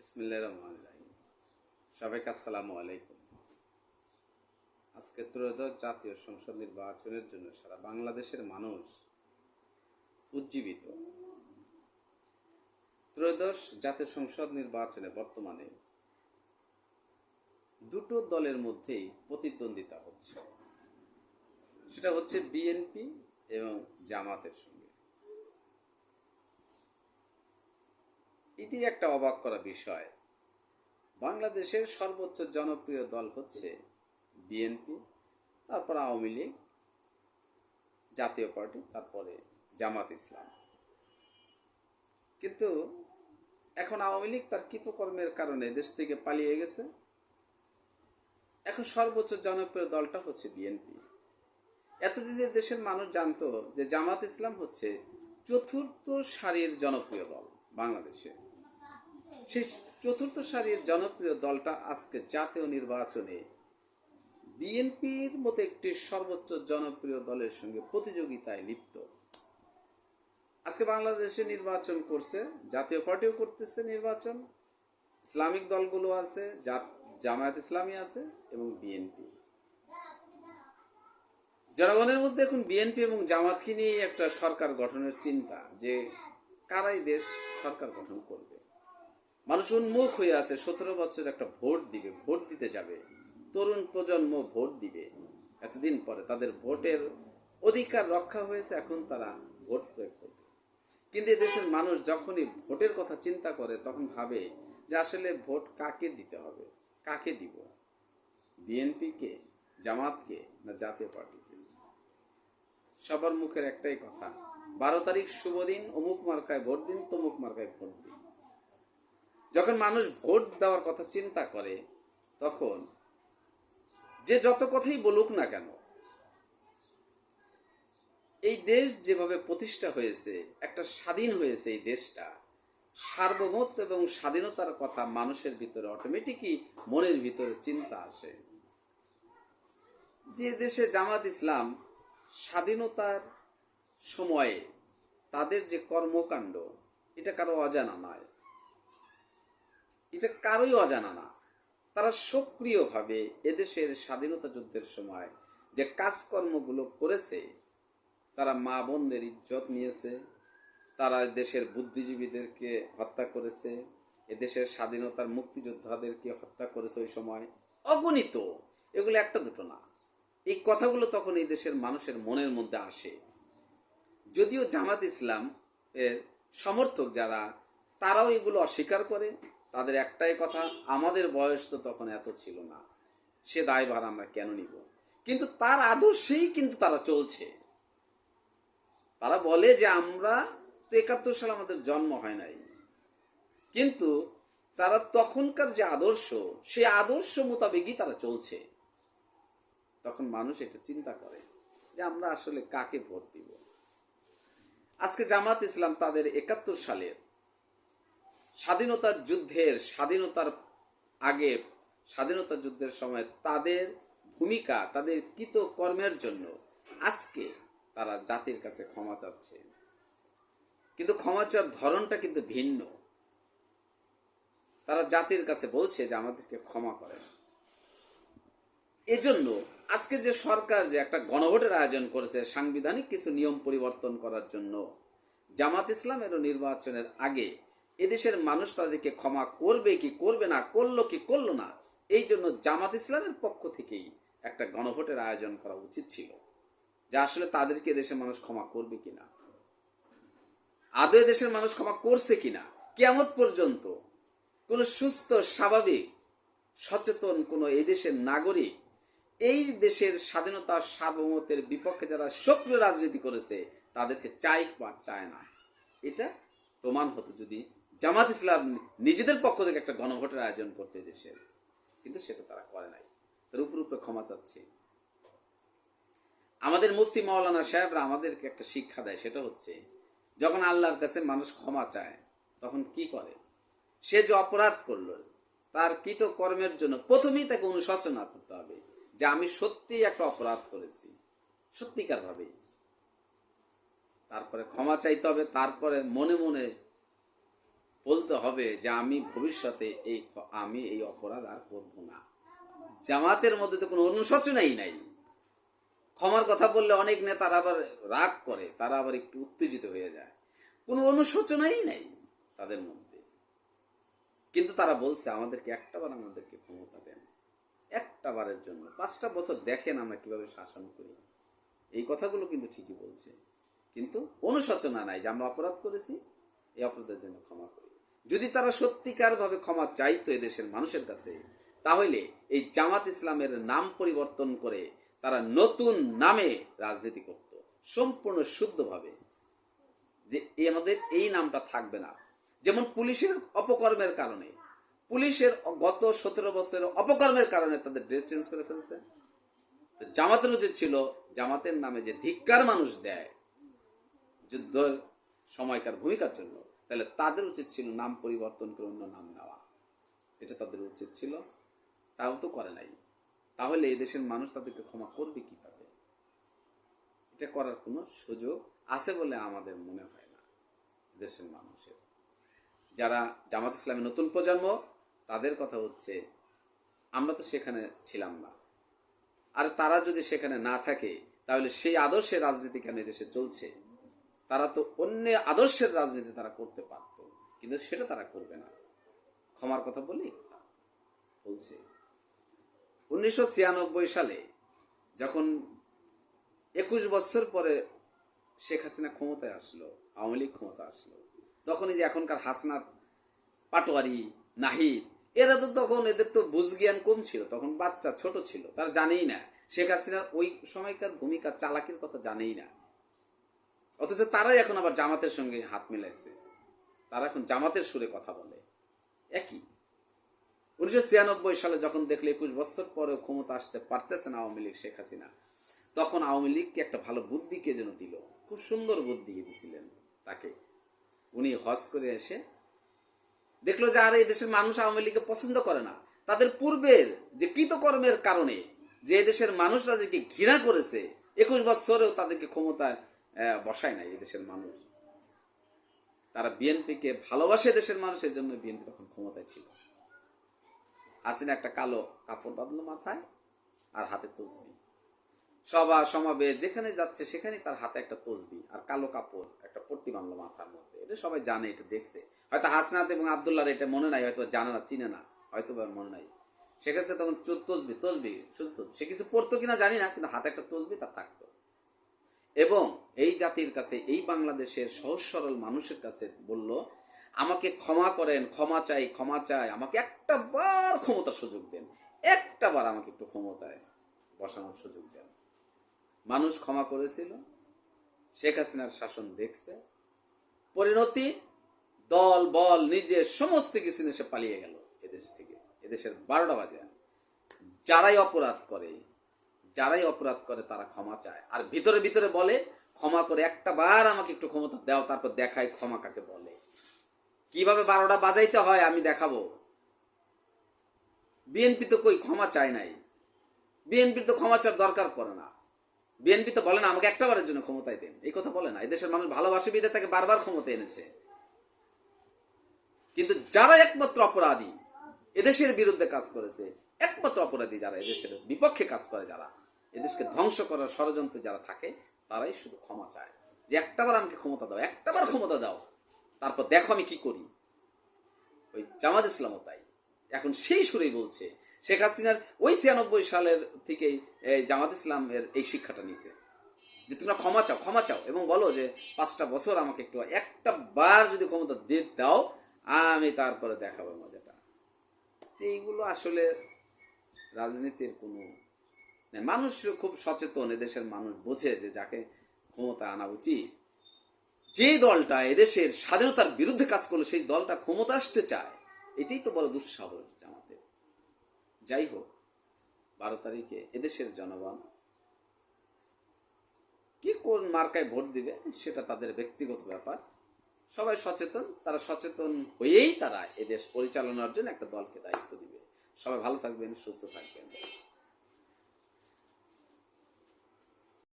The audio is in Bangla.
বিসমিল্লাহির রহমানির রহিম। সবাইকে আসসালামু আলাইকুম। আজকে ত্রয়োদশ জাতীয় সংসদ নির্বাচনের জন্য সারা বাংলাদেশের মানুষ উজ্জীবিত। ত্রয়োদশ জাতীয় সংসদ নির্বাচনে বর্তমানে দুটো দলের মধ্যেই প্রতিদ্বন্দ্বিতা হচ্ছে, সেটা হচ্ছে বিএনপি এবং জামাতের সঙ্গে। এটি একটা অবাক করা বিষয়। বাংলাদেশের সর্বোচ্চ জনপ্রিয় দল হচ্ছে বিএনপি, তারপর আওয়ামী লীগ, জাতীয় পার্টি, তারপরে জামাত ইসলাম। কিন্তু এখন আওয়ামী লীগ তার কৃতকর্মের কারণে দেশ থেকে পালিয়ে গেছে। এখন সর্বোচ্চ জনপ্রিয় দলটা হচ্ছে বিএনপি। এতদিনে দেশের মানুষ জানতো যে জামাত ইসলাম হচ্ছে চতুর্থ সারির জনপ্রিয় দল বাংলাদেশে। সেই চতুর্থ সারির জনপ্রিয় দলটা আজকে জাতীয় নির্বাচনে বিএনপির মতো একটি সর্বোচ্চ জনপ্রিয় দলের সঙ্গে প্রতিযোগিতায় লিপ্ত। আজকে বাংলাদেশে নির্বাচন করছে, জাতীয় পার্টিও করতেছে নির্বাচন, ইসলামিক দলগুলো আছে, জামায়াত ইসলামী আছে এবং বিএনপি। জনগণের মধ্যে এখন বিএনপি এবং জামাতকে নিয়ে একটা সরকার গঠনের চিন্তা, যে কারাই দেশ সরকার গঠন করবে। মানুষ উন্মুখ হয়ে আছে, 17 বছর একটা ভোট দিবে, ভোট দিতে যাবে, তরুণ প্রজন্ম ভোট দিবে। এতদিন পরে তাদের ভোটের অধিকার রক্ষা হয়েছে, এখন তারা ভোট প্রয়োগ করবে। কিন্তু দেশের মানুষ যখনই ভোটের কথা চিন্তা করে তখন ভাবে যে আসলে ভোট কাকে দিতে হবে, কাকে দিব, বিএনপিকে, জামাতকে না জাতীয় পার্টিকে। সবার মুখের একটাই কথা, 12 তারিখ শুভ দিন, অমুক মার্কায় ভোট দিন, তমুক মার্কায় ভোট দিন। যখন মানুষ ভোট দেওয়ার কথা চিন্তা করে তখন যে যত কথাই বলুক না কেন, এই দেশ যেভাবে প্রতিষ্ঠা হয়েছে, একটা স্বাধীন হয়েছে এই দেশটা, সার্বভৌমত্ব এবং স্বাধীনতার কথা মানুষের ভিতরে অটোমেটিকই মনের ভিতরে চিন্তা আসে। যে দেশে জামাত ইসলাম স্বাধীনতার সময়ে তাদের যে কর্মকাণ্ড, এটা কারো অজানা নয়, এটা কারোই অজানা না। তারা সক্রিয়ভাবে এদেশের স্বাধীনতা যুদ্ধের সময় যে কাজকর্মগুলো করেছে, তারা মা বোনদের ইজ্জত নিয়েছে, তারা দেশের বুদ্ধিজীবীদেরকে হত্যা করেছে, এদেশের স্বাধীনতার মুক্তিযোদ্ধাদেরকে হত্যা করেছে ওই সময়, অগণিত। এগুলো একটা দুটো না, এই কথাগুলো তখন এই দেশের মানুষের মনের মধ্যে আসে। যদিও জামাত ইসলাম এর সমর্থক যারা, তারাও এগুলো অস্বীকার করে। তাদের একটাই কথা, আমাদের বয়স তো তখন এত ছিল না, সে দায়ভার আমরা কেন নিব। কিন্তু তার আদর্শেই কিন্তু তারা চলছে। তারা বলে যে আমরা তো 71 সালে আমাদের জন্ম হয় নাই, কিন্তু তারা তখনকার যে আদর্শ, সেই আদর্শ মোতাবেকই তারা চলছে। তখন মানুষ এটা চিন্তা করে যে আমরা আসলে কাকে ভোট দিব। আজকে জামাত ইসলাম তাদের 71 সালের স্বাধীনতার যুদ্ধের, স্বাধীনতার আগে, স্বাধীনতা যুদ্ধের সময় তাদের ভূমিকা, তাদের কৃতকর্মের জন্য আজকে তারা জাতির কাছে ক্ষমা চাচ্ছে। কিন্তু ক্ষমা চাওয়ার ধরনটা কিন্তু ভিন্ন। তারা জাতির কাছে বলছে যে আমাদেরকে ক্ষমা করেন। এজন্য আজকে যে সরকার যে একটা গণভোটের আয়োজন করেছে সাংবিধানিক কিছু নিয়ম পরিবর্তন করার জন্য, জামাত ইসলামেরও নির্বাচনের আগে এদেশের মানুষ তাদেরকে ক্ষমা করবে কি করবে না, করলো কি করলো না, এই জন্য জামাত ইসলামের পক্ষ থেকেই একটা গণভোটের আয়োজন করা উচিত ছিল, যে আসলে তাদেরকে এদেশের মানুষ ক্ষমা করবে কিনা, আদৌ দেশের মানুষ ক্ষমা করছে কিনা। কিয়ামত পর্যন্ত কোন সুস্থ, স্বাভাবিক, সচেতন কোন এই দেশের নাগরিক এই দেশের স্বাধীনতা সার্বভৌমত্বের বিপক্ষে যারা সক্রিয় রাজনীতি করেছে তাদেরকে চাই বা চায় না, এটা প্রমাণ হতো যদি জামাত ইসলাম নিজেদের পক্ষ থেকে একটা গণভোটের আয়োজন করতে দেশের। কিন্তু সেটা তারা করে নাই, তার উপর উপরে ক্ষমা চাচ্ছে। আমাদের মুফতি মাওলানা সাহেবরা আমাদেরকে একটা শিক্ষা দেয়, সেটা হচ্ছে যখন আল্লাহর কাছে মানুষ ক্ষমা চায় তখন কি করে, সে যে অপরাধ করলো তার কৃতকর্মের জন্য প্রথমেই তাকে অনুশোচনা করতে হবে যে আমি সত্যিই একটা অপরাধ করেছি, সত্যিকার ভাবে। তারপরে ক্ষমা চাইতে হবে, তারপরে মনে মনে বলতে হবে যে আমি ভবিষ্যতে আমি এই অপরাধ আর করব না। জামাতের মধ্যে তো কোনো অনুশোচনাই নাই। ক্ষমার কথা বললে অনেক নেতারা আবার রাগ করে, তারা আবার একটু উত্তেজিত হয়ে যায়। কোনো অনুশোচনাই নাই তাদের মধ্যে। কিন্তু তারা বলছে আমাদেরকে একটাবার আমাদেরকে ক্ষমতা দেন, একটা বারের জন্য 5টা বছর দেখেন আমরা কিভাবে শাসন করি। এই কথাগুলো কিন্তু ঠিকই বলছে, কিন্তু অনুশোচনা নাই যে আমরা অপরাধ করেছি, এই অপরাধের জন্য ক্ষমা করি। যদি তারা সত্যিকার ভাবে ক্ষমা চাইতো এদেশের মানুষের কাছে, তাহলে এই জামাত ইসলামের নাম পরিবর্তন করে তারা নতুন নামে রাজনীতি করত, সম্পূর্ণ শুদ্ধভাবে, যে আমাদের এই নামটা থাকবে না। যেমন পুলিশের অপকর্মের কারণে, পুলিশের গত 17 বছরের অপকর্মের কারণে তাদের ড্রেস চেঞ্জ করে ফেলছে। জামাতের উচিত ছিল জামাতের নামে যে ধিক্কার মানুষ দেয় যুদ্ধ সময়কার ভূমিকার জন্য, তাহলে তাদের উচিত ছিল নাম পরিবর্তন করে অন্য নাম নেওয়া। এটা তাদের উচিত ছিল, তাও তো করে নাই। তাহলে এই দেশের মানুষ তাদেরকে ক্ষমা করবে কিভাবে? এটা করার কোনো সুযোগ আছে বলে আমাদের মনে হয় না। দেশের মানুষের যারা জামাত ইসলামের নতুন প্রজন্ম, তাদের কথা হচ্ছে আমরা তো সেখানে ছিলাম না, আর তারা যদি সেখানে না থাকে তাহলে সেই আদর্শের রাজনীতি কেন দেশে চলছে? তারা তো অন্য আদর্শের রাজনীতি তারা করতে পারত, কিন্তু সেটা তারা করবে না। ক্ষমার কথা বলি বলছে 1996 সালে যখন 21 বছর পরে শেখ হাসিনা ক্ষমতায় আসলো, আওয়ামী লীগ ক্ষমতা আসলো, তখনই যে এখনকার হাসনাত, পাটোয়ারি, নাহিদ, এরা তো তখন এদের তো বুঝ জ্ঞান কম ছিল, তখন বাচ্চা ছোট ছিল, তারা জানেই না শেখ হাসিনার ওই সময়কার ভূমিকা, চালাকির কথা জানেই না। অথচ তারাই এখন আবার জামাতের সঙ্গে হাত মিলাইছে, তারা এখন জামাতের সুরে কথা বলে। একই 1996 সালে যখন দেখলে 21 বছর পরে ক্ষমতা আসতে পারতেছে না আওয়ামী লীগ, শেখ হাসিনা, তখন আওয়ামী লীগকে একটা ভালো বুদ্ধি কে যেন দিল, খুব সুন্দর বুদ্ধি দিয়েছিলেন তাকে। উনি হজ করে এসে দেখলো যে আর এই দেশের মানুষ আওয়ামী লীগকে পছন্দ করে না। তাদের পূর্বের যে কৃতকর্মের কারণে যে দেশের মানুষ তাদেরকে ঘৃণা করেছে, 21 বছরেও তাদেরকে ক্ষমতায় বসায় নাই এদেশের মানুষ। তারা বিএনপিকে ভালোবাসে দেশের মানুষের জন্য বিএনপি তখন ক্ষমতায় ছিল। হাসিনা একটা কালো কাপড় বাঁধলো মাথায় আর হাতে তসবি, সভা সমাবেশ যেখানে যাচ্ছে সেখানে তার হাতে একটা তসবি আর কালো কাপড় একটা পট্টি বাঁধলো মাথার মধ্যে। এটা সবাই জানে, এটা দেখছে। হয়তো হাসনাত এবং আবদুল্লাহর এটা মনে নাই, হয়তো জানে না, চিনে না, হয়তো মনে নাই। সেক্ষেত্রে তখন তসবি তসবি শুধু সে কিছু পড়তো কিনা জানি না, কিন্তু হাতে একটা তসবি তার থাকতো। এবং এই জাতির কাছে, এই বাংলাদেশের সহজ সরল মানুষের কাছে বলল, আমাকে ক্ষমা করেন, ক্ষমা চাই, ক্ষমা চাই, আমাকে একটা বার ক্ষমতার সুযোগ দেন, একটা বার আমাকে একটু ক্ষমতায় বসানোর সুযোগ দেন। মানুষ ক্ষমা করেছিল, শেখ হাসিনার শাসন দেখছে, পরিণতি দল বল নিজে সমস্ত কিছু নিয়ে সে পালিয়ে গেল এদেশ থেকে। এদেশের 12টা বাজে। যারাই অপরাধ করে তারা ক্ষমা চায়, আর ভিতরে ভিতরে বলে ক্ষমা করে একটা বার আমাকে একটু ক্ষমতা দাও, তারপর দেখাই ক্ষমা কাকে বলে। কিভাবে 12টা বাজাইতে হয় আমি দেখাবো। বিএনপি তো কই ক্ষমা চায় নাই, বিএনপির তো ক্ষমা চাওয়ার দরকার পড়ে না। বিএনপি তো বলে না আমাকে একটা বারের জন্য ক্ষমতায় দেন, এই কথা বলে না। এদেশের মানুষ ভালোবাসে বিধে তাকে বারবার ক্ষমতা এনেছে। কিন্তু যারা একমাত্র অপরাধী, এদেশের বিরুদ্ধে কাজ করেছে, একমাত্র অপরাধী যারা, এদেশের বিপক্ষে কাজ করে যারা, এদেশকে ধ্বংস করার ষড়যন্ত্রে যারা থাকে, তারাই শুধু ক্ষমা চায় যে একটাবার আমাকে ক্ষমতা দাও, একটাবার ক্ষমতা দাও, তারপর দেখো আমি কি করি। ওই জামাত ইসলামও তাই এখন সেই সুরেই বলছে। শেখ হাসিনার ওই 96 সালের থেকেই জামাত ইসলামের এই শিক্ষাটা নিয়েছে যে তোমরা ক্ষমা চাও, ক্ষমা চাও এবং বলো যে 5টা বছর আমাকে একটু একটা বার যদি ক্ষমতা দিয়ে দাও, আমি তারপরে দেখাবো মজাটা। এইগুলো আসলে রাজনীতির কোনো মানুষ খুব সচেতন, এদেশের মানুষ বোঝে যে যাকে ক্ষমতা আনা উচিত। যে দলটা এদেশের স্বাধীনতার বিরুদ্ধে কাজ করলো সেই দলটা ক্ষমতা আসতে চায়, এটাই তো বড় দুঃসাহস জামাতের। যাই হোক, 12 তারিখে এদেশের জনগণ কি কোন মার্কায় ভোট দিবে সেটা তাদের ব্যক্তিগত ব্যাপার। সবাই সচেতন, তারা সচেতন হয়েই তারা এদেশ পরিচালনার জন্য একটা দলকে দায়িত্ব দিবে। সবাই ভালো থাকবেন, সুস্থ থাকবেন।